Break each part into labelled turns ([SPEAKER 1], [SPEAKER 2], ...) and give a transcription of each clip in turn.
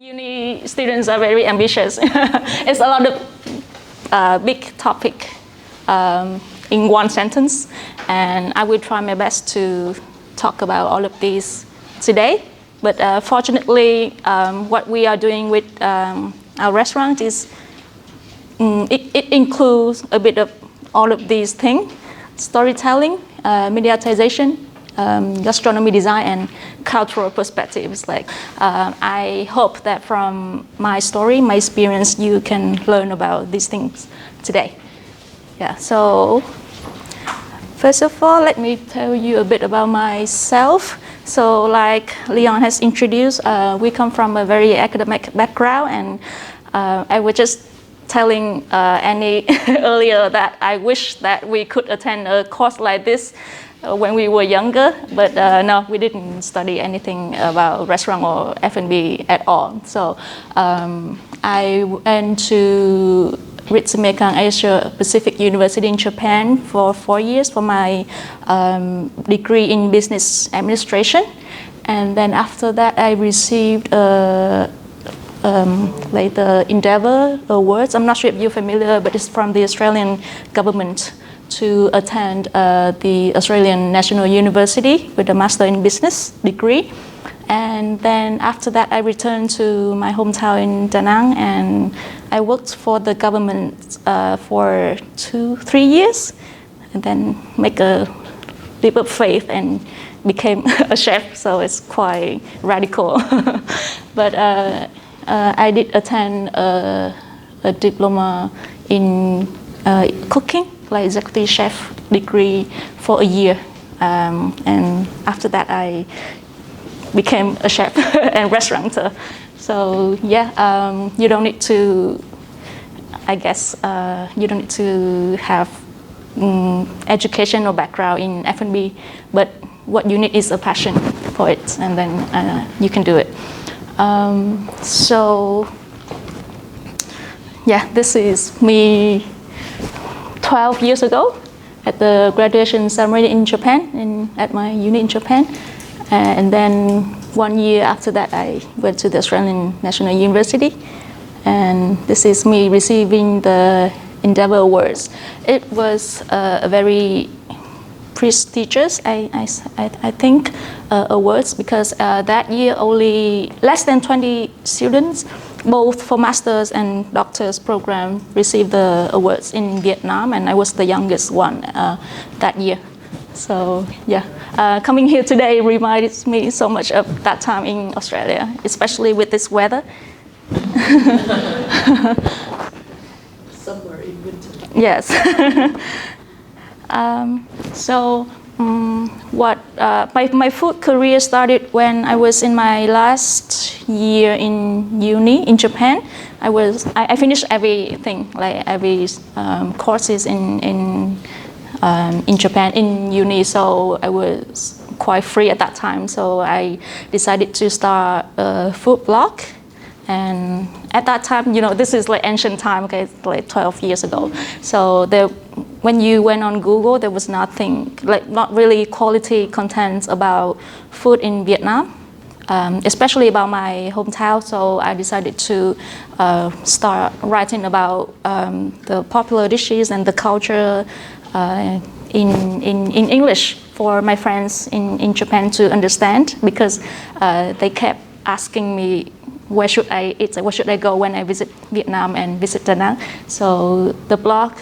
[SPEAKER 1] Uni students are very ambitious. It's a lot of big topic in one sentence, and I will try my best to talk about all of these today. But fortunately, what we are doing with our restaurant is it includes a bit of all of these things: storytelling, mediatization, gastronomy design, and cultural perspectives. I hope that from my story, my experience, you can learn about these things today. Yeah. So first of all, let me tell you a bit about myself. So, like Leon has introduced, we come from a very academic background, and I was just telling Annie earlier that I wish that we could attend a course like this when we were younger, but no, we didn't study anything about restaurant or F&B at all. So I went to Ritsumeikan Asia Pacific University in Japan for 4 years for my degree in business administration, and then after that I received like the Endeavour Awards. I'm not sure if you're familiar, but it's from the Australian government to attend the Australian National University with a Master in Business degree. And then after that, I returned to my hometown in Da Nang, and I worked for the government for 2-3 years, and then make a leap of faith and became a chef. So it's quite radical. But I did attend a diploma in cooking, like executive chef degree, for a year, and after that I became a chef and restaurateur. So yeah, you don't need to, I guess, you don't need to have education or background in F&B, but what you need is a passion for it, and then you can do it. So yeah, this is me 12 years ago at the graduation ceremony in Japan, at my uni in Japan. And then 1 year after that, I went to the Australian National University. And this is me receiving the Endeavour Awards. It was a very prestigious, I think, awards, because that year only less than 20 students, both for master's and doctor's program, received the awards in Vietnam, and I was the youngest one that year. So yeah, coming here today reminds me so much of that time in Australia, especially with this weather.
[SPEAKER 2] Somewhere in winter.
[SPEAKER 1] Yes. My food career started when I was in my last year in uni in Japan. I finished everything, like every courses in Japan in uni, so I was quite free at that time. So I decided to start a food blog. And at that time, you know, this is like ancient time, okay, like 12 years ago. So when you went on Google, there was nothing, like not really quality content about food in Vietnam, especially about my hometown. So I decided to start writing about the popular dishes and the culture in English for my friends in Japan to understand, because they kept asking me, where should I eat? Where should I go when I visit Vietnam and visit Da Nang? So the blog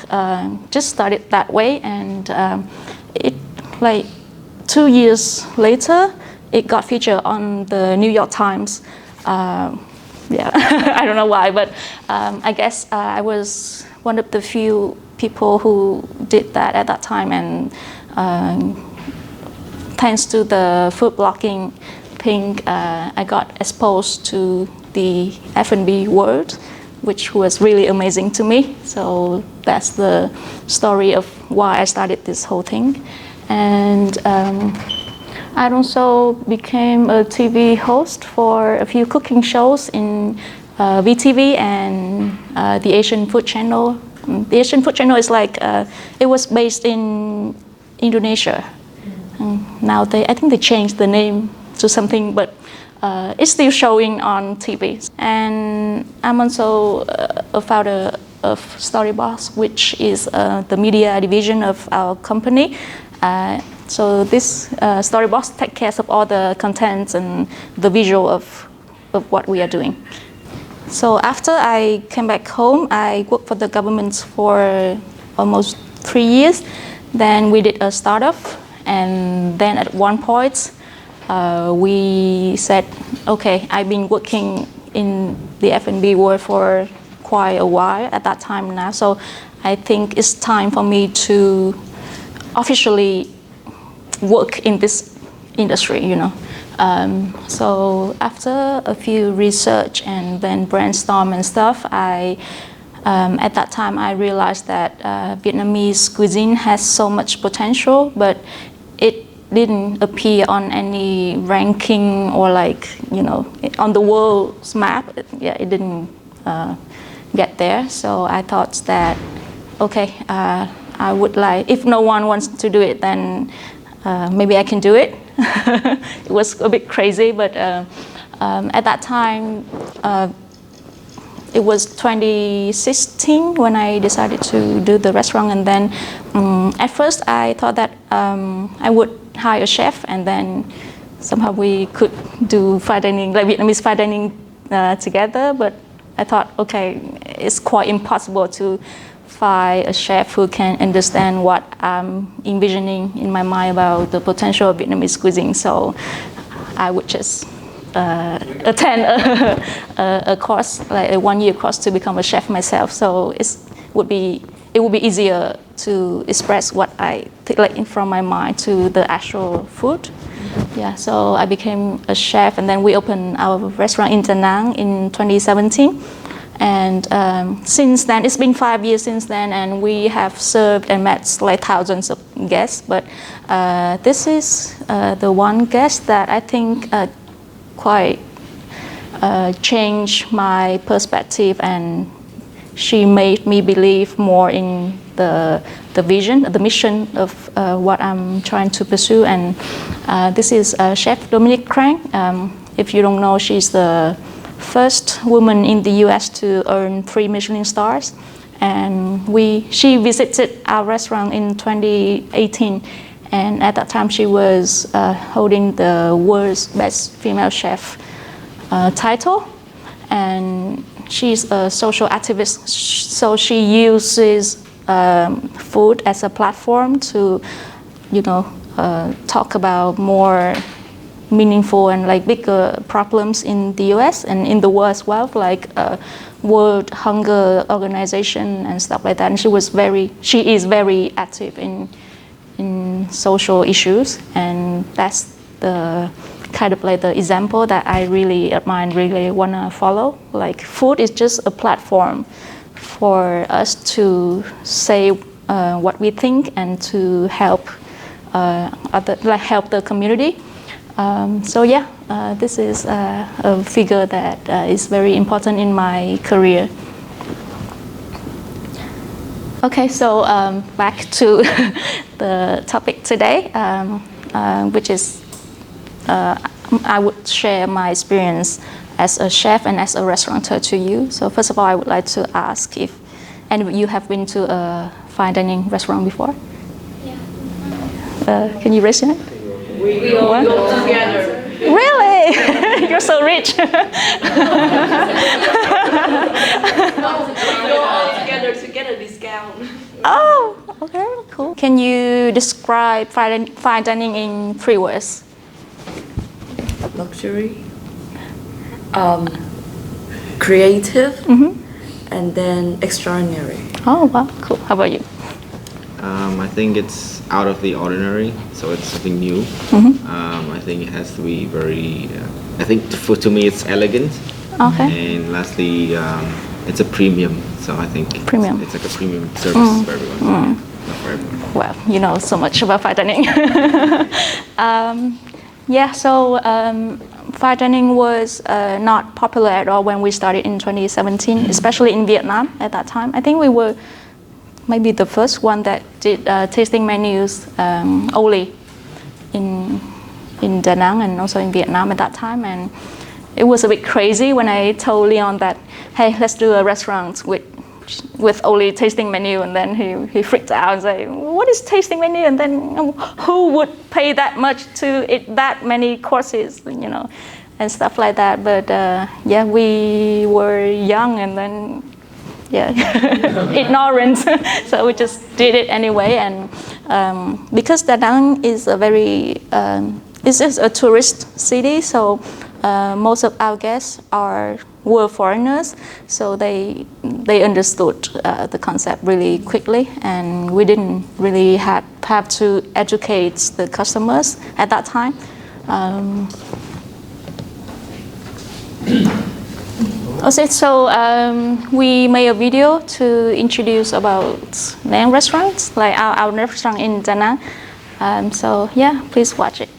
[SPEAKER 1] just started that way, and it, like 2 years later, it got featured on the New York Times. Yeah, I don't know why, but I guess I was one of the few people who did that at that time, and thanks to the food blogging thing, I got exposed to the F&B world, which was really amazing to me. So that's the story of why I started this whole thing. And I also became a TV host for a few cooking shows in VTV and the Asian Food Channel. The Asian Food Channel is like, it was based in Indonesia. Now I think they changed the name to something, but it's still showing on TV. And I'm also a founder of Storybox, which is the media division of our company. So this Storybox takes care of all the contents and the visual of what we are doing. So after I came back home, I worked for the government for almost 3 years. Then we did a startup, and then at one point we said, okay, I've been working in the F&B world for quite a while at that time now, so I think it's time for me to officially work in this industry, you know. So after a few research and then brainstorm and stuff, at that time I realized that Vietnamese cuisine has so much potential, but it didn't appear on any ranking or like, you know, on the world's map. It didn't get there. So I thought that, okay, I would like, if no one wants to do it, then maybe I can do it. It was a bit crazy, but at that time, it was 2016 when I decided to do the restaurant. And then at first I thought that I would hire a chef, and then somehow we could do fine dining, like Vietnamese fine dining together. But I thought, okay, it's quite impossible to find a chef who can understand what I'm envisioning in my mind about the potential of Vietnamese cuisine. So I would just attend a course, like a 1-year course, to become a chef myself. So it would be easier to express what I think, like from my mind to the actual food. Yeah, so I became a chef, and then we opened our restaurant in Da Nang in 2017. And since then, it's been 5 years since then, and we have served and met like thousands of guests. But this is the one guest that I think quite changed my perspective, and she made me believe more in the vision, the mission of what I'm trying to pursue. And this is Chef Dominique Krang. If you don't know, she's the first woman in the US to earn 3 Michelin stars. And she visited our restaurant in 2018. And at that time, she was holding the world's best female chef title. And she's a social activist, so she uses food as a platform to, you know, talk about more meaningful and like bigger problems in the US and in the world as well, like World Hunger Organization and stuff like that. And she is very active in social issues, and that's the kind of like the example that I really admire and really want to follow. Like, food is just a platform for us to say what we think and to help help the community. So yeah, this is a figure that is very important in my career. Okay, so back to the topic today, which is I would share my experience as a chef and as a restaurateur to you. So first of all, I would like to ask if any of you have been to a fine dining restaurant before? Yeah. Can you raise your hand?
[SPEAKER 2] We all go together.
[SPEAKER 1] Really? You're so rich.
[SPEAKER 2] We go all together to get a discount.
[SPEAKER 1] Oh, okay, cool. Can you describe fine dining in 3 words?
[SPEAKER 2] Luxury, creative, and then extraordinary.
[SPEAKER 1] Oh, wow, cool. How about you?
[SPEAKER 3] I think it's out of the ordinary, so it's something new. I think it has to be very, I think to me it's elegant.
[SPEAKER 1] Okay.
[SPEAKER 3] And lastly, it's a premium, so I think
[SPEAKER 1] Premium.
[SPEAKER 3] it's like a premium service for everyone. Not for everyone.
[SPEAKER 1] Well, you know so much about fine dining. Yeah, so fine dining was not popular at all when we started in 2017, especially in Vietnam at that time. I think we were maybe the first one that did tasting menus only in Da Nang and also in Vietnam at that time. And it was a bit crazy when I told Leon that, hey, let's do a restaurant with only tasting menu, and then he freaked out and said, what is tasting menu? And then who would pay that much to eat that many courses, you know, and stuff like that. But yeah, we were young and then ignorant, so we just did it anyway. And because Da Nang is a very it's just a tourist city, so most of our guests were foreigners, so they understood the concept really quickly, and we didn't really have to educate the customers at that time. Okay, so we made a video to introduce about Nang restaurants, like our restaurant in Da Nang. So yeah, please watch it.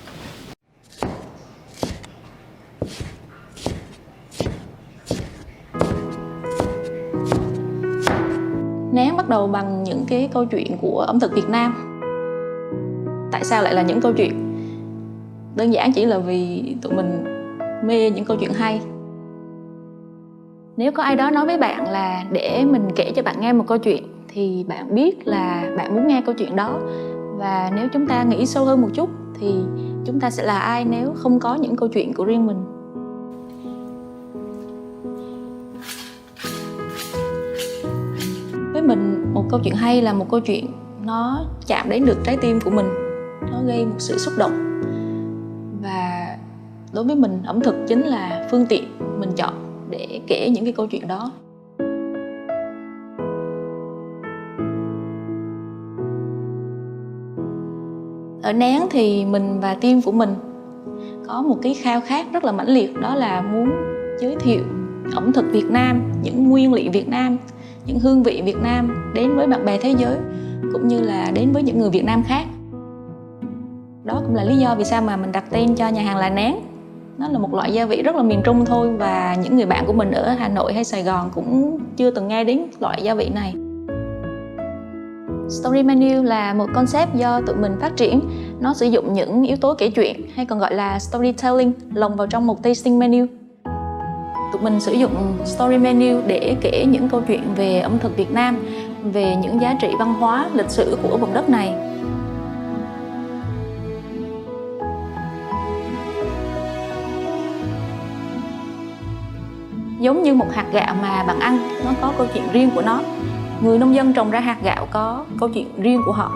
[SPEAKER 1] Nén bắt đầu bằng những cái câu chuyện của ẩm thực Việt Nam. Tại sao lại là những câu chuyện? Đơn giản chỉ là vì tụi mình mê những câu chuyện hay. Nếu có ai đó nói với bạn là để mình kể cho bạn nghe một câu chuyện, thì bạn biết là bạn muốn nghe câu chuyện đó. Và nếu chúng ta nghĩ sâu hơn một chút, thì chúng ta sẽ là ai nếu không có những câu chuyện của riêng mình. Với mình, một câu chuyện hay là một câu chuyện nó chạm đến được trái tim của mình, nó gây một sự xúc động. Và đối với mình, ẩm thực chính là phương tiện mình chọn để kể những cái câu chuyện đó. Ở Nén thì mình và team của mình có một cái khao khát rất là mãnh liệt, đó là muốn giới thiệu ẩm thực Việt Nam, những nguyên liệu Việt Nam, những hương vị Việt Nam đến với bạn bè thế giới, cũng như là đến với những người Việt Nam khác. Đó cũng là lý do vì sao mà mình đặt tên cho nhà hàng là Nén. Nó là một loại gia vị rất là miền Trung thôi, và những người bạn của mình ở Hà Nội hay Sài Gòn cũng chưa từng nghe đến loại gia vị này. Story menu là một concept do tụi mình phát triển. Nó sử dụng những yếu tố kể chuyện, hay còn gọi là storytelling, lồng vào trong một tasting menu. Tụi mình sử dụng story menu để kể những câu chuyện về ẩm thực Việt Nam, về những giá trị văn hóa, lịch sử của vùng đất này. Giống như một hạt gạo mà bạn ăn, nó có câu chuyện riêng của nó. Người nông dân trồng ra hạt gạo có câu chuyện riêng của họ.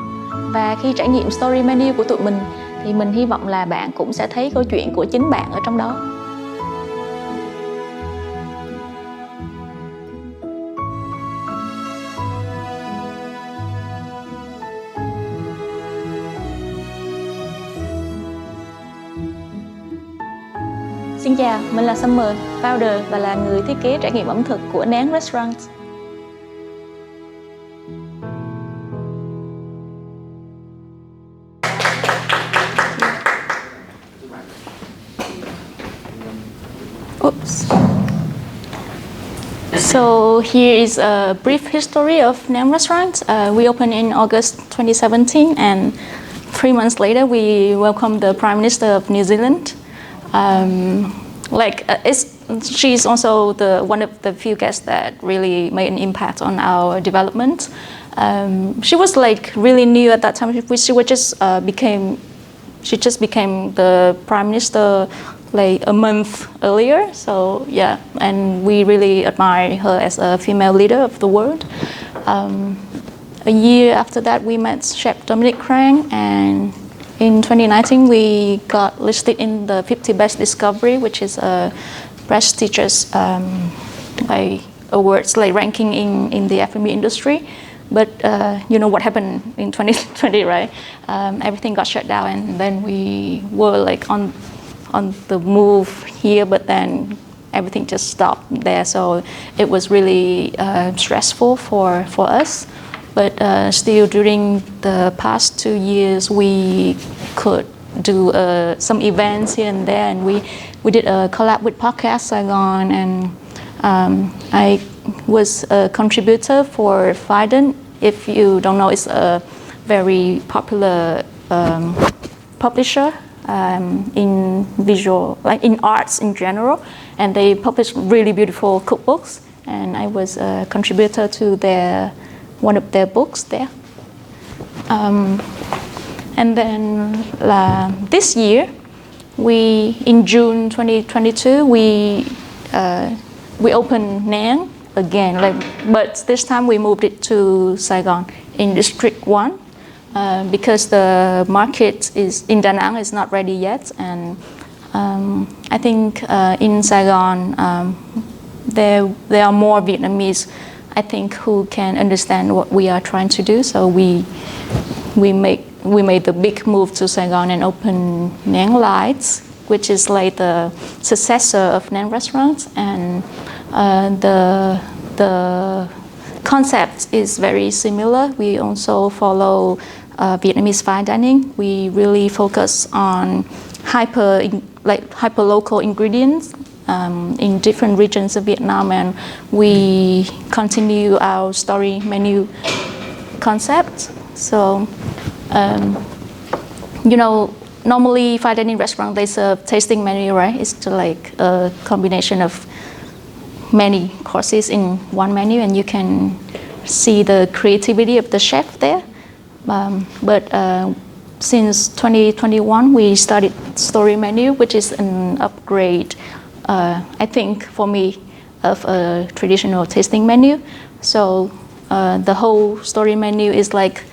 [SPEAKER 1] Và khi trải nghiệm story menu của tụi mình, thì mình hy vọng là bạn cũng sẽ thấy câu chuyện của chính bạn ở trong đó. Xin chào, mình là Summer, founder và là người thiết kế trải nghiệm ẩm thực của Nén Restaurant. Oops. So here is a brief history of Nén Restaurant. We opened in August 2017, and 3 months later we welcomed the Prime Minister of New Zealand. She's also one of the few guests that really made an impact on our development. She was like really new at that time. She just became the Prime Minister like a month earlier. So yeah, and we really admire her as a female leader of the world. A year after that, we met Chef Dominic Crang, and in 2019, we got listed in the 50 Best Discovery, which is a prestigious awards like ranking in the F&B industry. But you know what happened in 2020, right? Everything got shut down, and then we were like on the move here, but then everything just stopped there. So it was really stressful for us. But still, during the past 2 years, we could do some events here and there, and we did a collab with Podcast Saigon, and I was a contributor for Fiden. If you don't know, it's a very popular publisher in visual, like in arts in general, and they publish really beautiful cookbooks. And I was a contributor to one of their books there. And then this year, in June 2022, we opened Nang again, but this time we moved it to Saigon in District 1 because the market in Da Nang is not ready yet. And I think in Saigon, there are more Vietnamese, I think, who can understand what we are trying to do. So we made the big move to Saigon and opened Nang Lights, which is like the successor of Nang Restaurants. And the concept is very similar. We also follow Vietnamese fine dining. We really focus on hyper local ingredients in different regions of Vietnam, and we continue our story menu concept. So, normally fine dining restaurant, they serve tasting menu, right? It's like a combination of many courses in one menu, and you can see the creativity of the chef there. But since 2021, we started story menu, which is an upgrade, I think, for me, of a traditional tasting menu. So the whole story menu is like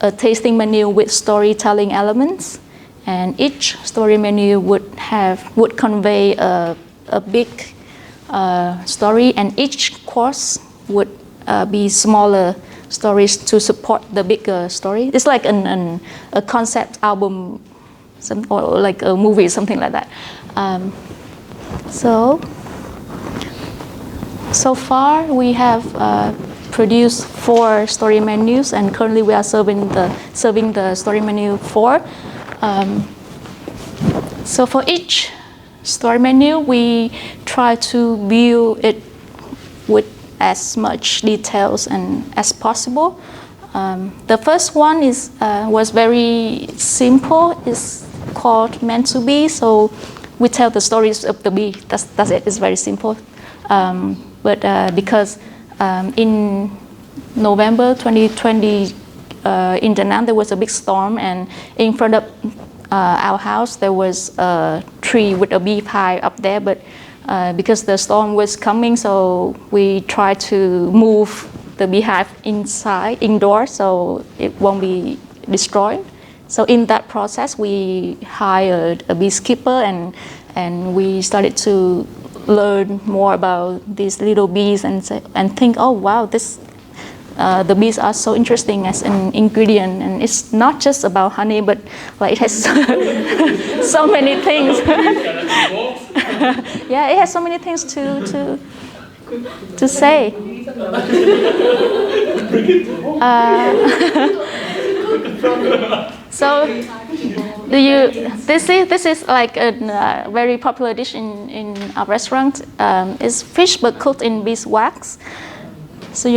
[SPEAKER 1] a tasting menu with storytelling elements, and each story menu would convey a big story, and each course would be smaller stories to support the bigger story. It's like a concept album, or like a movie, something like that. So far we have produced 4 story menus, and currently we are serving the story menu 4. So for each story menu, we try to build it with as much details and as possible. The first one was very simple. It's called Meant to Be. So we tell the stories of the bee. That's it. It's very simple. But because in November 2020 in Da Nang there was a big storm, and in front of our house there was a tree with a beehive up there. But because the storm was coming, so we tried to move the beehive indoors, so it won't be destroyed. So in that process, we hired a beekeeper, and we started to learn more about these little bees, and think, oh wow, the bees are so interesting as an ingredient, and it's not just about honey, but like it has so many things. Yeah, it has so many things to say. So, this is like a very popular dish in our restaurant. It's fish but cooked in beeswax. So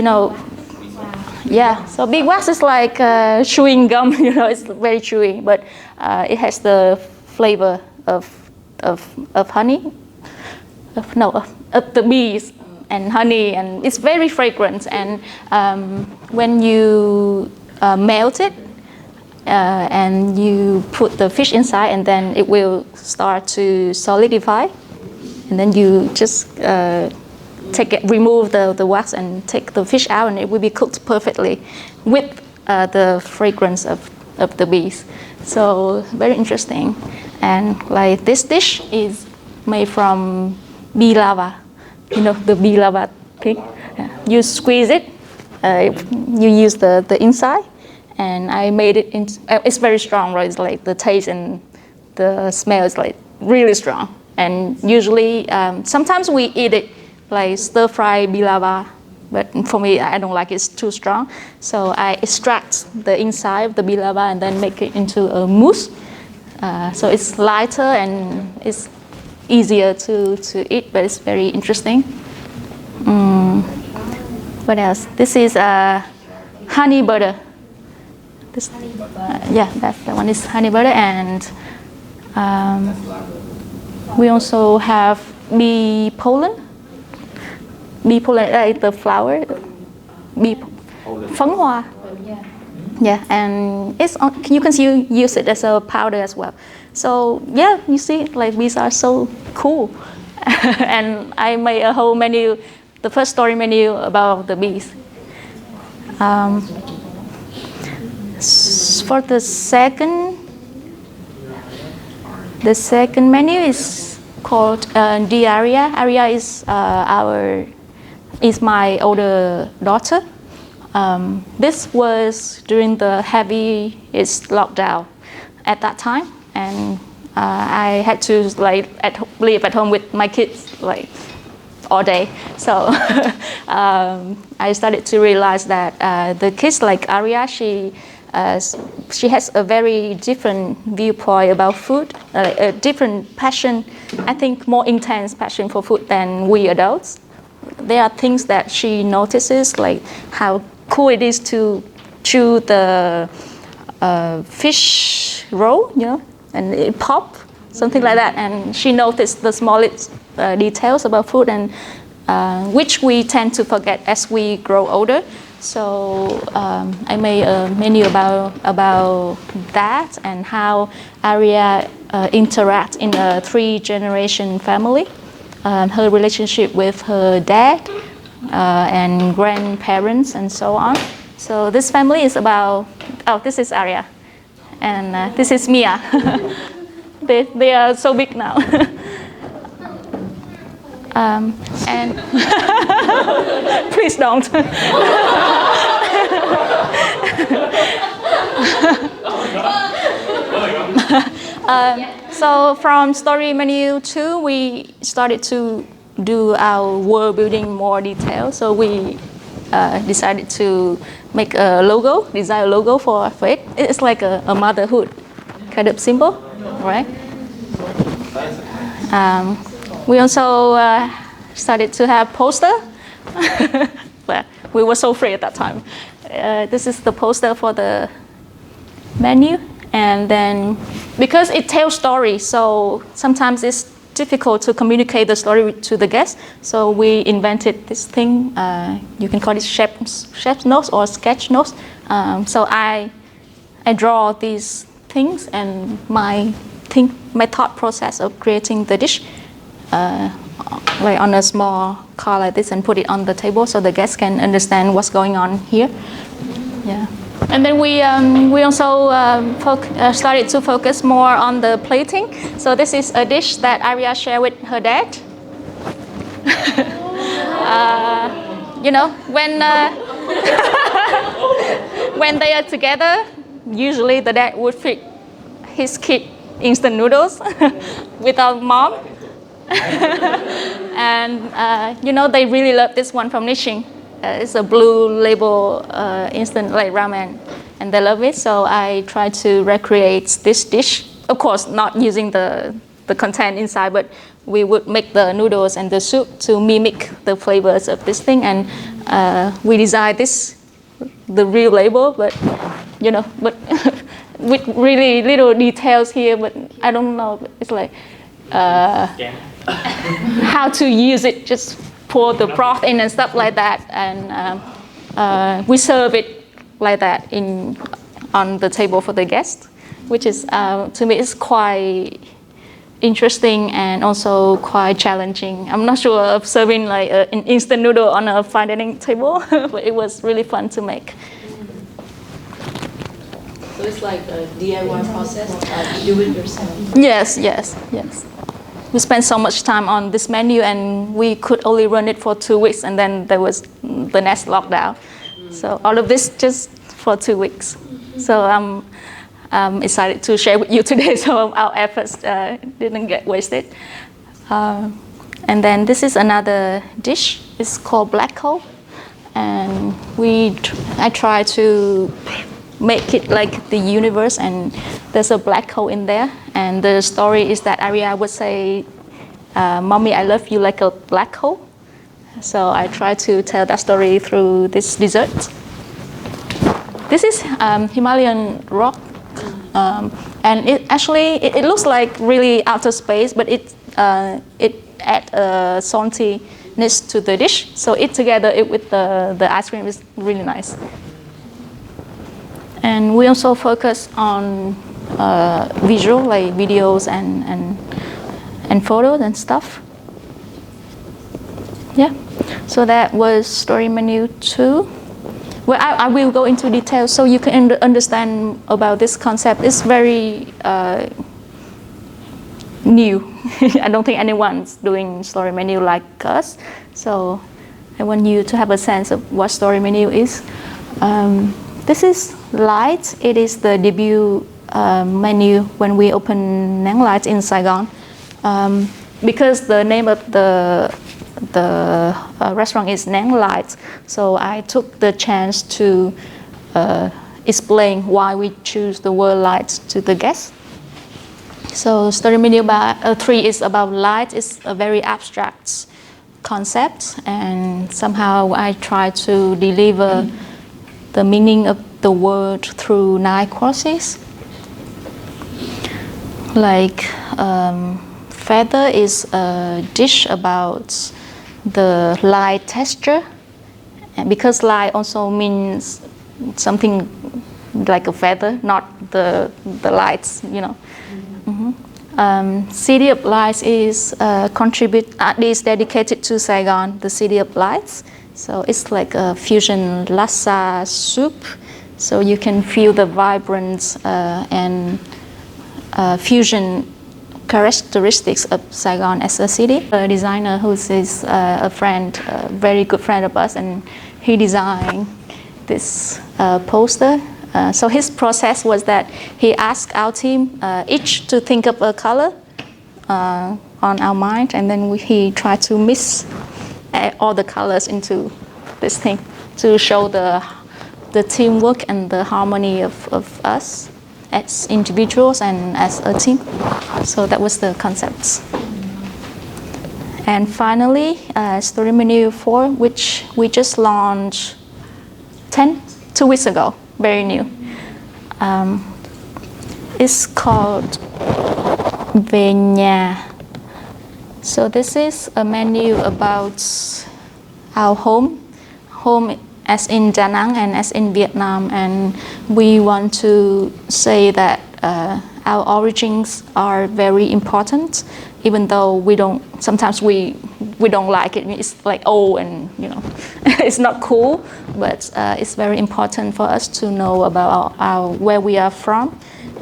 [SPEAKER 1] yeah. So beeswax is like chewing gum. It's very chewy, but it has the flavor of honey, of the bees and honey, and it's very fragrant. And when you melt it, and you put the fish inside, and then it will start to solidify, and then you just remove the wax and take the fish out, and it will be cooked perfectly with the fragrance of the bees. So very interesting. And like this dish is made from bee larva, the bee larva thing. You squeeze it, you use the inside, and I made it it's very strong, right? It's like the taste and the smell is like really strong. And usually, sometimes we eat it like stir fry bee larva, but for me, I don't like it, it's too strong. So I extract the inside of the bee larva and then make it into a mousse. So it's lighter and it's easier to eat, but it's very interesting. What else? This is honey butter. Yeah, that one is honey butter, and We also have bee pollen. Bee pollen, the flower. Bee phấn hoa. Yeah, and you can use it as a powder as well. So yeah, you see, like bees are so cool. And I made a whole menu, the first story menu about the bees. For the second menu is called the Aria. Aria is my older daughter. This was during the heaviest lockdown at that time, and I had to live at home with my kids all day. So I started to realize that the kids like Aria, she has a very different viewpoint about food, a different passion, I think more intense passion for food than we adults. There are things that she notices, like how cool it is to chew the fish roll, and it pop, something like that. And she noticed the smallest details about food, and which we tend to forget as we grow older. So I made a menu about that and how Aria interacts in a 3-generation family. Her relationship with her dad and grandparents and so on. So this family is about, this is Aria, and this is Mia. They are so big now. And please don't. So from story menu 2, we started to do our world building more detail. So we decided to make a logo, design a logo for it. It's like a motherhood kind of symbol, right? We also started to have poster, but we were so free at that time. This is the poster for the menu, and then because it tells stories, so sometimes it's difficult to communicate the story to the guests. So we invented this thing. You can call it chef's notes or sketch notes. So I draw these things and my thought process of creating the dish, like on a small card like this, and put it on the table so the guests can understand what's going on here. Yeah. And then we also started to focus more on the plating. So this is a dish that Aria shared with her dad. When they are together, usually the dad would feed his kid instant noodles without mom. And they really love this one from Nishin. It's a blue label instant ramen, and they love it. So I tried to recreate this dish. Of course, not using the content inside, but we would make the noodles and the soup to mimic the flavors of this thing. And we designed the real label, but with really little details here. But I don't know. It's like how to use it. Just pour the broth in and stuff like that, and we serve it like that on the table for the guests, which is to me is quite interesting and also quite challenging. I'm not sure of serving like an instant noodle on a fine dining table, but it was really fun to make.
[SPEAKER 2] So it's like a DIY process, do it yourself.
[SPEAKER 1] Yes. We spent so much time on this menu, and we could only run it for 2 weeks, and then there was the next lockdown. So all of this just for 2 weeks. So I'm excited to share with you today, so our efforts didn't get wasted. And then this is another dish. It's called black hole, and I try to make it like the universe, and there's a black hole in there. And the story is that Aria would say, "Mommy, I love you like a black hole." So I try to tell that story through this dessert. This is Himalayan rock And it looks like really outer space, but it adds a saltiness to the dish. So it together with the ice cream is really nice. And we also focus on visual, like videos and photos and stuff. Yeah, so that was story menu 2. Well, I will go into detail so you can understand about this concept. It's very new. I don't think anyone's doing story menu like us. So I want you to have a sense of what story menu is. This is Light. It is the debut menu when we opened Nang Light in Saigon. Because the name of the restaurant is Nang Light, so I took the chance to explain why we choose the word light to the guests. So story menu 3 is about light. It's a very abstract concept, and somehow I try to deliver the meaning of the word through 9 courses. Like feather is a dish about the light texture, and because light also means something like a feather, not the lights, you know. City of Lights is dedicated to Saigon, the City of Lights. So it's like a fusion laksa soup. So you can feel the vibrance and fusion characteristics of Saigon as a city. A designer who is a friend, a very good friend of us, and he designed this poster. So his process was that he asked our team each to think of a color on our mind, and then he tried to mix all the colors into this thing to show the teamwork and the harmony of us as individuals and as a team. So that was the concept. And finally, story menu 4, which we just launched 2 weeks ago, very new. It's called Vin University. So this is a menu about our home as in Da Nang and as in Vietnam, and we want to say that our origins are very important, even though sometimes we don't like it. It's like old and it's not cool, but it's very important for us to know about where we are from,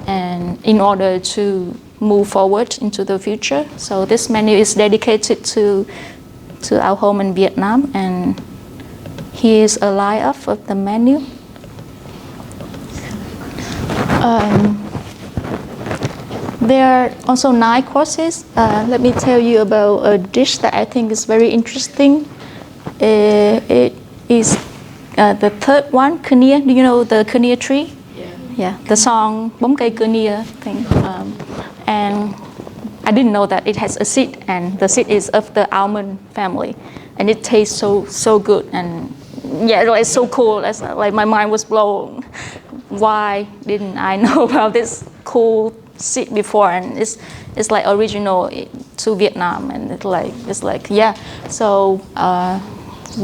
[SPEAKER 1] and in order to move forward into the future. So this menu is dedicated to our home in Vietnam, and here's a layout of the menu. There are also 9 courses. Let me tell you about a dish that I think is very interesting. It is the third one, Kenia. Do you know the Kenia tree? Yeah, the song Bóng cây Kenia thing. And I didn't know that it has a seed, and the seed is of the almond family, and it tastes so good, and it's so cool. Like my mind was blown. Why didn't I know about this cool seed before? And it's like original to Vietnam, and it's like yeah. So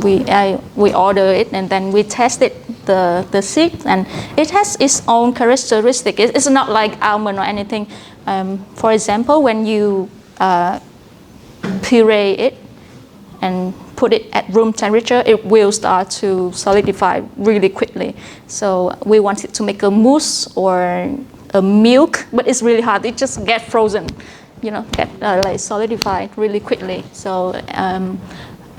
[SPEAKER 1] we order it, and then we tested the seed, and it has its own characteristic. It's not like almond or anything. For example, when you puree it and put it at room temperature, it will start to solidify really quickly. So we wanted to make a mousse or a milk, but it's really hard. It just gets frozen, get like solidified really quickly. So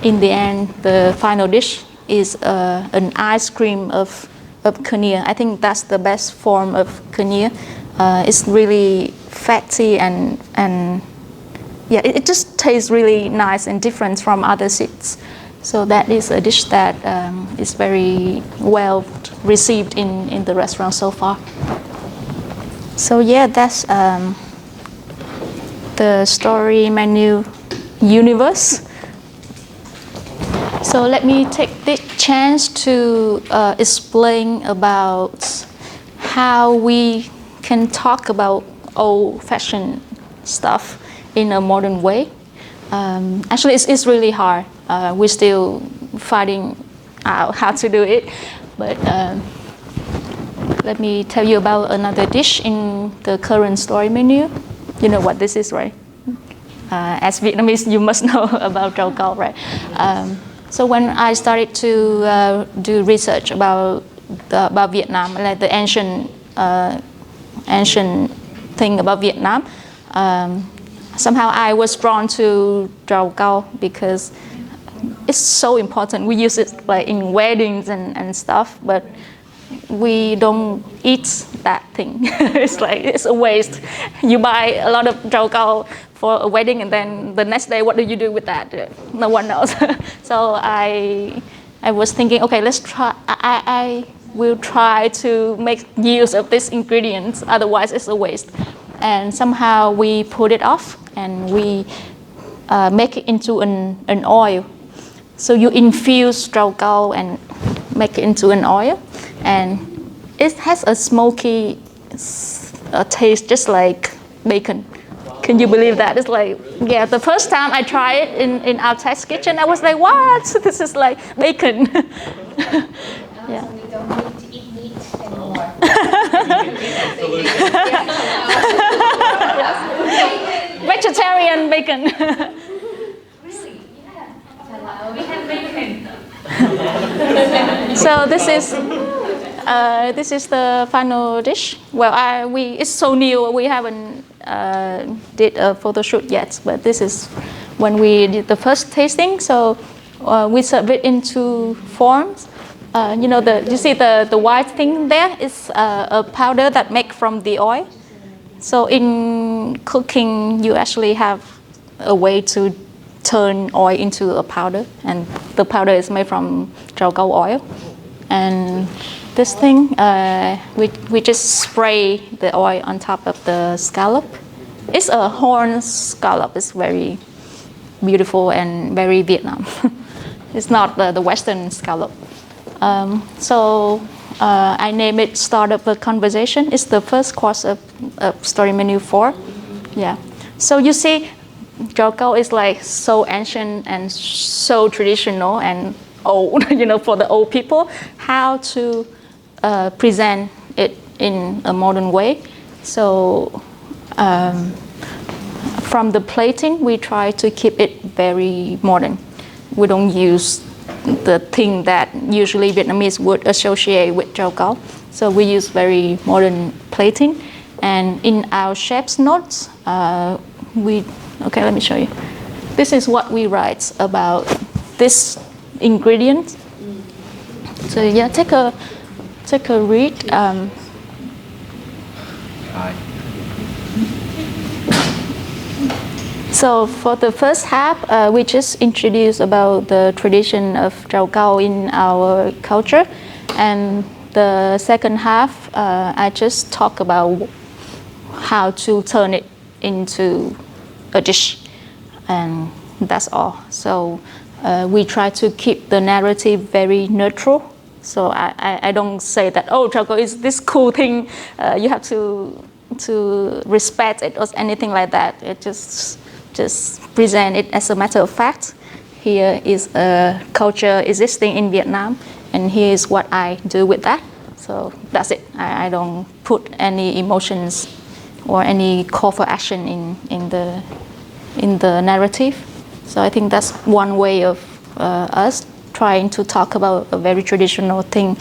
[SPEAKER 1] in the end, the final dish is an ice cream of Kenia. I think that's the best form of Kenia. It's really fatty and yeah, it just tastes really nice and different from other seeds. So that is a dish that is very well received in the restaurant so far. So yeah, that's the story menu universe. So let me take this chance to explain about how we can talk about old-fashioned stuff in a modern way. Actually, it's really hard. We're still finding out how to do it, but let me tell you about another dish in the current story menu. You know what this is, right? As Vietnamese, you must know about rau câu, right? So when I started to do research about Vietnam, like the ancient thing about Vietnam, somehow I was drawn to rau câu because it's so important. We use it like in weddings and stuff, but we don't eat that thing. It's like it's a waste. You buy a lot of rau câu for a wedding, and then the next day, what do you do with that? No one knows. So I was thinking, okay, let's try. I will try to make use of this ingredient. Otherwise, it's a waste. And somehow we put it off, and we make it into an oil. So you infuse rau câu and make it into an oil, and it has a smoky taste, just like bacon. Can you believe that? It's like, yeah, the first time I tried it in our test kitchen, I was like, what? This is like bacon. Yeah.
[SPEAKER 4] So we don't need to eat meat anymore.
[SPEAKER 1] Vegetarian bacon.
[SPEAKER 4] Really? Yeah. Hello, we have bacon.
[SPEAKER 1] So this is the final dish. Well, it's so new. We haven't did a photo shoot yet, but this is when we did the first tasting. So we serve it into forms. You see the white thing there is a powder that make from the oil. So in cooking, you actually have a way to turn oil into a powder, and the powder is made from rau câu oil. And this thing, we just spray the oil on top of the scallop. It's a horn scallop. It's very beautiful and very Vietnam. It's not the Western scallop. I name it Start Up a Conversation. It's the first course of story menu 4. Yeah. So you see, rau câu is like so ancient and so traditional and old, for the old people, how to present it in a modern way. So from the plating, we try to keep it very modern. We don't use the thing that usually Vietnamese would associate with rau câu. So we use very modern plating. And in our chef's notes, okay, let me show you. This is what we write about this ingredient. So yeah, take a read. So for the first half, we just introduced about the tradition of rau câu in our culture, and the second half, I just talk about how to turn it into a dish, and that's all. So we try to keep the narrative very neutral. So I don't say that, oh, rau câu is this cool thing, you have to respect it or anything like that. It just present it as a matter of fact. Here is a culture existing in Vietnam, and here is what I do with that. So that's it. I don't put any emotions or any call for action in the narrative. So I think that's one way of us trying to talk about a very traditional thing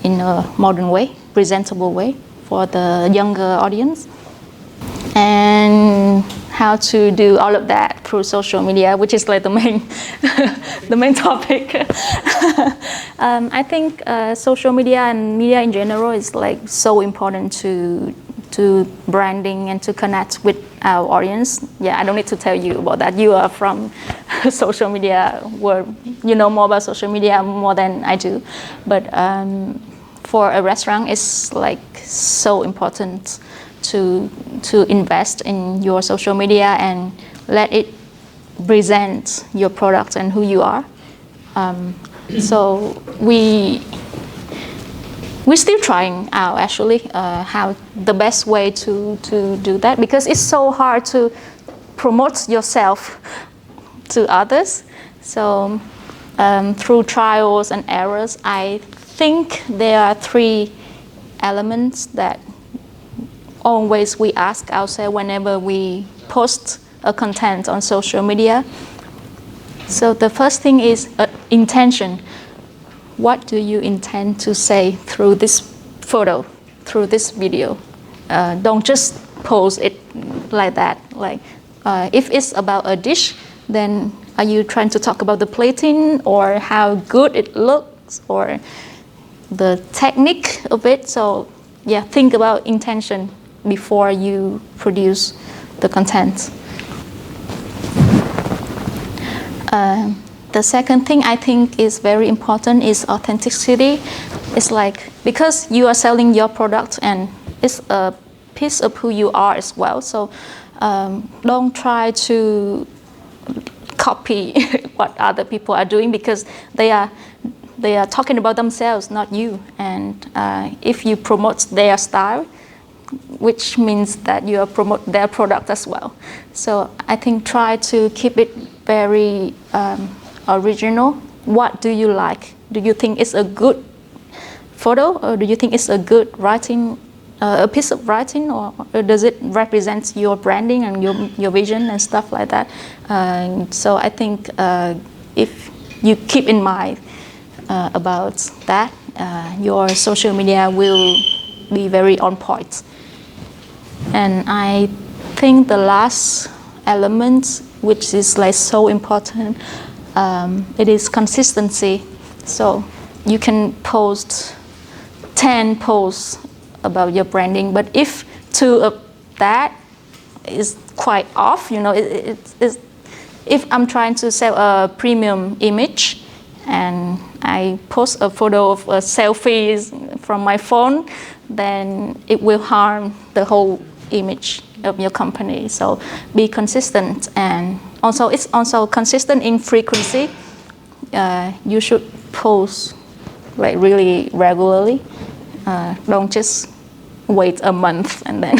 [SPEAKER 1] in a modern way, presentable way for the younger audience. And how to do all of that through social media, which is like the main topic. I think social media and media in general is like so important to branding and to connect with our audience. Yeah, I don't need to tell you about that. You are from social media world. You know more about social media more than I do. But for a restaurant, it's like so important to invest in your social media and let it present your product and who you are. So we we're still trying out actually how the best way to do that, because it's so hard to promote yourself to others. So through trials and errors, I think there are 3 elements that always we ask ourselves whenever we post a content on social media. So the first thing is intention. What do you intend to say through this photo, through this video? Don't just post it like that. Like if it's about a dish, then are you trying to talk about the plating or how good it looks or the technique of it? So yeah, think about intention before you produce the content. The second thing I think is very important is authenticity. It's like, because you are selling your product and it's a piece of who you are as well. So don't try to copy what other people are doing, because they are talking about themselves, not you. And if you promote their style, which means that you promote their product as well. So I think try to keep it very original. What do you like? Do you think it's a good photo, or do you think it's a good writing, a piece of writing, or does it represent your branding and your vision and stuff like that? So I think if you keep in mind about that, your social media will be very on point. And I think the last element, which is like so important, it is consistency. So you can post 10 posts about your branding, but if 2 of that is quite off, you know, if I'm trying to sell a premium image and I post a photo of a selfie from my phone, then it will harm the whole image of your company. So be consistent, and also it's also consistent in frequency. You should post like really regularly. Don't just wait a month and then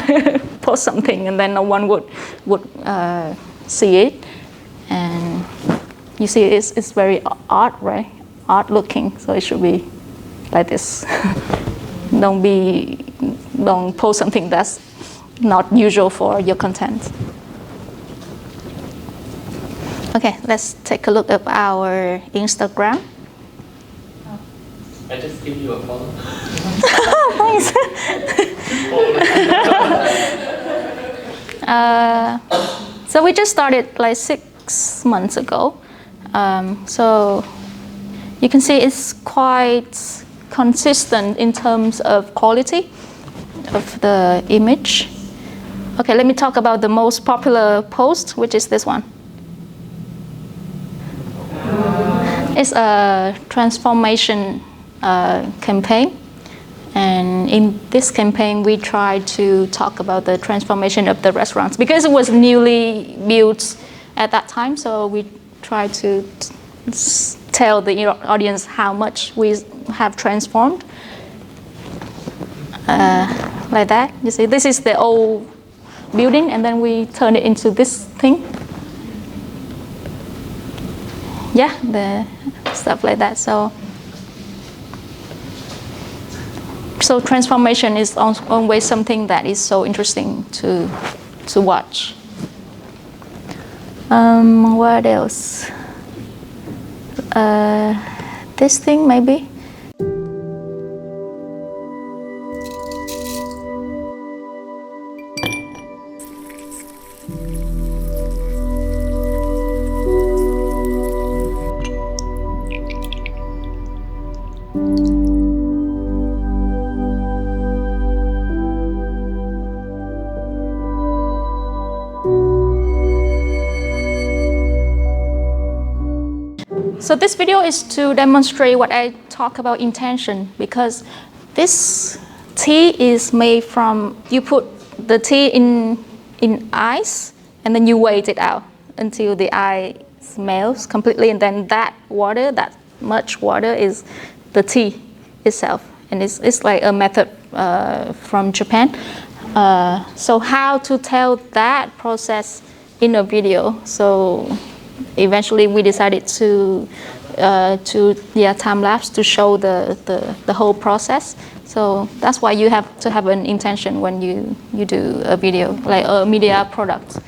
[SPEAKER 1] post something and then no one would see it. And you see it's very odd, right? Odd looking, so it should be like this. Don't post something that's not usual for your content. Okay, let's take a look at our Instagram.
[SPEAKER 5] I just give you a follow.
[SPEAKER 1] Thanks. So we just started like 6 months ago. So you can see it's quite consistent in terms of quality of the image. Okay, let me talk about the most popular post, which is this one. It's a transformation campaign. And in this campaign, we tried to talk about the transformation of the restaurants because it was newly built at that time. So we tried to tell the audience how much we have transformed. Like that. You see, this is the old building, and then we turn it into this thing. Yeah, the stuff like that. So transformation is always something that is so interesting to watch. What else? This thing maybe. So this video is to demonstrate what I talk about intention, because this tea is made from, you put the tea in ice and then you wait it out until the ice melts completely, and then that water, that much water is the tea itself. and it's like a method from Japan. So how to tell that process in a video? So eventually we decided to time lapse to show the whole process. So that's why you have to have an intention when you do a video, like a media product.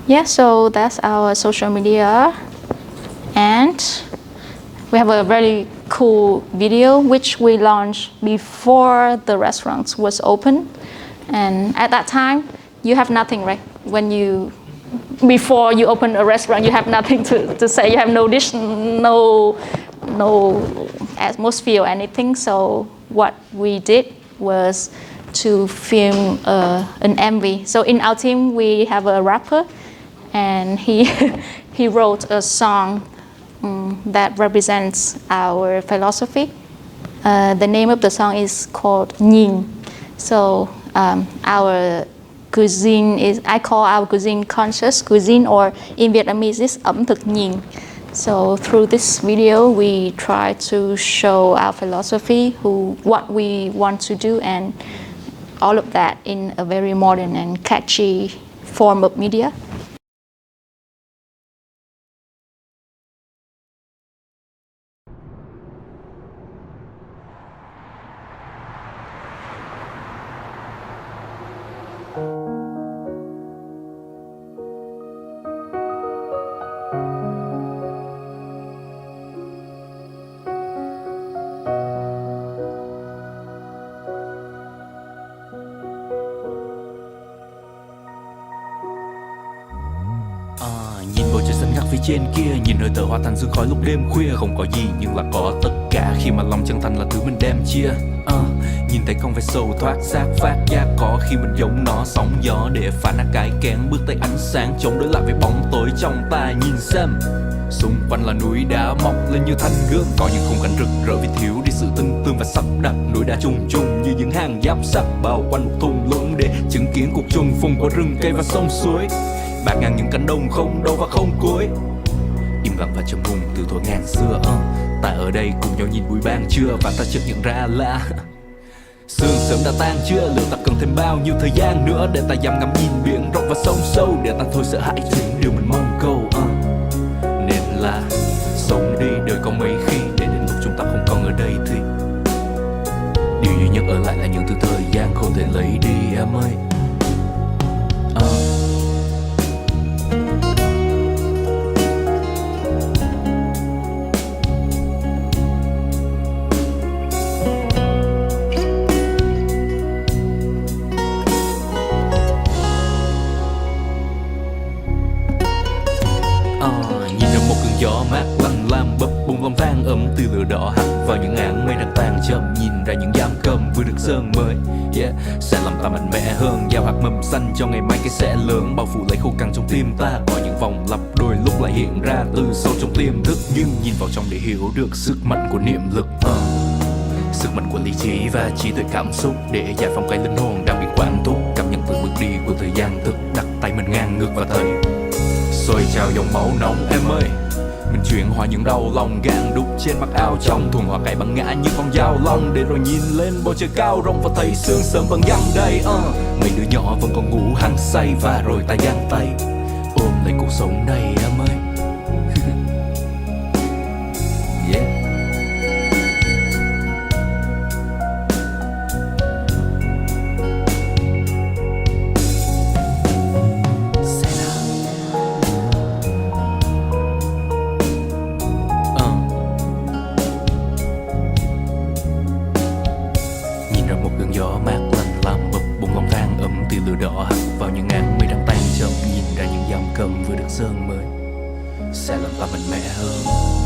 [SPEAKER 1] Yeah, so that's our social media, and we have a very cool video which we launched before the restaurant was open. And at that time you have nothing, right? Before you open a restaurant, you have nothing to say. You have no dish, no atmosphere or anything. So what we did was to film an MV. So in our team we have a rapper, and he wrote a song that represents our philosophy. The name of the song is called Nhìn. So our cuisine I call our cuisine conscious cuisine, or in Vietnamese is ẩm thực nhìn. So through this video we try to show our philosophy, what we want to do, and all of that in a very modern and catchy form of media.
[SPEAKER 5] Nhìn bầu trời xanh ngắt phía trên kia, nhìn hơi thở hoa thành sương khói lúc đêm khuya. Không có gì nhưng là có tất cả khi mà lòng chân thành là thứ mình đem chia. Nhìn thấy con ve sầu thoát xác phát giác có khi mình giống nó, sóng gió để phá nát cái kén, bước tới ánh sáng chống đối lại với bóng tối trong ta. Nhìn xem xung quanh là núi đá mọc lên như thanh gương, có những khung cảnh rực rỡ vì thiếu đi sự tinh tương và sắp đặt. Núi đá trùng trùng như những hàng giáp sắt bao quanh một thung lũng để chứng kiến cuộc trùng phùng của rừng cây và sông suối. Bạt ngàn những cánh đồng không đâu và không cuối, im lặng và trầm hùng từ thuở ngàn xưa. Ta ở đây cùng nhau nhìn buổi ban trưa và ta chợt nhận ra là sương sớm đã tan chưa, liệu ta cần thêm bao nhiêu thời gian nữa để ta dám ngắm nhìn biển rộng và sông sâu, để ta thôi sợ hãi những điều mình mong cầu. Nên là sống đi, đời có mấy khi, để đến lúc chúng ta không còn ở đây thì điều duy nhất ở lại là những thứ thời gian không thể lấy đi em ơi. Nhìn được một cơn gió mát lành làm bập bùng lòng than ấm từ lửa đỏ hắt vào những áng mây đang tàn chậm, nhìn ra những giam cầm vừa được sơn mới. Sẽ làm ta mạnh mẽ hơn, gieo hạt mầm xanh cho ngày mai cái sẽ lớn, bao phủ lấy khô cằn trong tim ta. Có những vòng lặp đôi lúc lại hiện ra từ sâu trong tiềm thức, nhưng nhìn vào trong để hiểu được sức mạnh của niệm lực. Sức mạnh của lý trí và trí tuệ cảm xúc để giải phóng cái linh hồn đang bị quản thúc, cảm nhận từng bước đi của thời gian thực, đặt tay mình ngang ngược và thấy sôi trào dòng máu nóng em ơi. Mình chuyển hóa những đau lòng gan đúc trên mặc áo trong, thuần hóa cái băng ngã như con dao long, để rồi nhìn lên bầu trời cao rộng và thấy sương sớm vẫn giăng đầy. Mấy đứa nhỏ vẫn còn ngủ hăng say và rồi ta giang tay ôm lấy cuộc sống này em ơi. Yeah. Gió mát lành làm bập bùng lòng than ấm từ lửa đỏ hắt vào những áng mây đang tan chậm, nhìn ra những giam cầm vừa được sơn mới sẽ làm ta mạnh mẽ hơn.